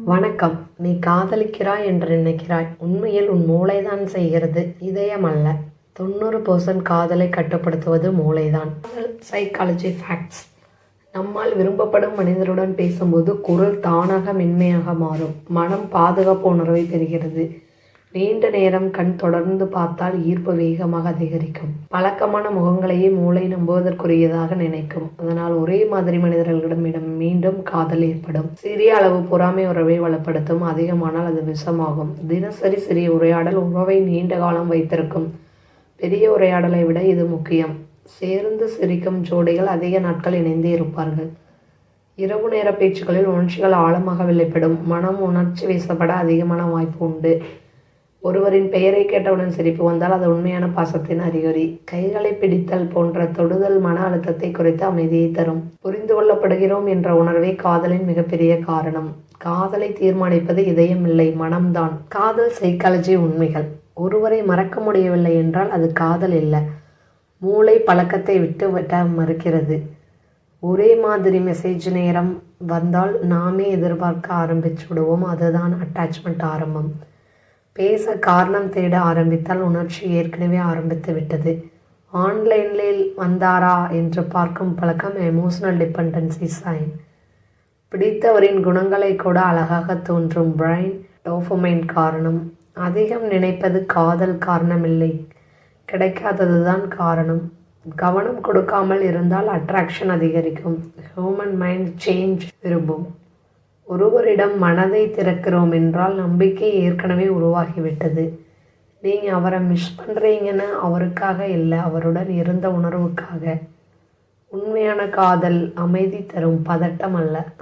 வணக்கம். நீ காதலிக்கிறாய் என்று நினைக்கிறாய். உண்மையில் உன் மூளைதான் செய்கிறது, இதயம் அல்ல. 90% காதலை கட்டுப்படுத்துவது மூளைதான். Psychology facts. நம்மால் விரும்பப்படும் மனிதருடன் பேசும்போது குரல் தானாக மென்மையாக மாறும். மனம் பாதுகாப்பு உணர்வை பெறுகிறது. நீண்ட நேரம் கண் தொடர்ந்து பார்த்தால் ஈர்ப்பு வேகமாக அதிகரிக்கும். பழக்கமான முகங்களையே மூளை நம்புவதற்குரியதாக நினைக்கும். அதனால் ஒரே மாதிரி மனிதர்களிடம் மீண்டும் காதல் ஏற்படும். சிறிய அளவு பொறாமை உறவை வலுப்படுத்தும். அதிகமானால் அது விஷமாகும். தினசரி சிறிய உரையாடல் உறவை நீண்ட காலம் வைத்திருக்கும். பெரிய உரையாடலை விட இது முக்கியம். சேர்ந்து சிரிக்கும் ஜோடிகள் அதிக நாட்கள் இணைந்தே இருப்பார்கள். இரவு நேர பேச்சுக்களில் உணர்ச்சிகள் ஆழமாக வெளிப்படும். மனம் உணர்ச்சி வீசப்பட அதிகமான வாய்ப்பு உண்டு. ஒருவரின் பெயரை கேட்டவுடன் சிரிப்பு வந்தால் அது உண்மையான பாசத்தின் அறிகுறி. கைகளை பிடித்தல் போன்ற தொடுதல் மன அழுத்தத்தை குறைத்து அமைதியை தரும். புரிந்து கொள்ளப்படுகிறோம் என்ற உணர்வே காதலின் மிகப்பெரிய காரணம். காதலை தீர்மானிப்பது இதயம் இல்லை, மனம்தான். காதல் சைக்காலஜி உண்மைகள். ஒருவரை மறக்க முடியவில்லை என்றால் அது காதல் இல்லை, மூளை பழக்கத்தை விட்டு மறுக்கிறது. ஒரே மாதிரி மெசேஜ் நேரம் வந்தால் நாமே எதிர்பார்க்க ஆரம்பிச்சு விடுவோம். அதுதான் அட்டாச்மெண்ட் ஆரம்பம். பேச காரணம் தேட ஆரம்பித்தால் உணர்ச்சி ஏற்கனவே ஆரம்பித்து விட்டது. ஆன்லைனில் வந்தாரா என்று பார்க்கும் பழக்கம் எமோஷனல் டிபெண்டன்சி சைன். பிடித்தவரின் குணங்களை கூட அழகாக தோன்றும் பிரைன் டோபமைன் காரணம். அதிகம் நினைப்பது காதல் காரணமில்லை, கிடைக்காததுதான் காரணம். கவனம் கொடுக்காமல் இருந்தால் அட்ராக்ஷன் அதிகரிக்கும். ஹியூமன் மைண்ட் சேஞ்ச் விரும்பும். ஒருவரிடம் மனதை திறக்கிறோம் என்றால் நம்பிக்கை ஏற்கனவே உருவாகிவிட்டது. நீங்கள் அவரை மிஸ் பண்ணுறீங்கன்னு அவருக்காக இல்லை, அவருடன் இருந்த உணர்வுக்காக. உண்மையான காதல் அமைதி தரும், பதட்டம் அல்ல.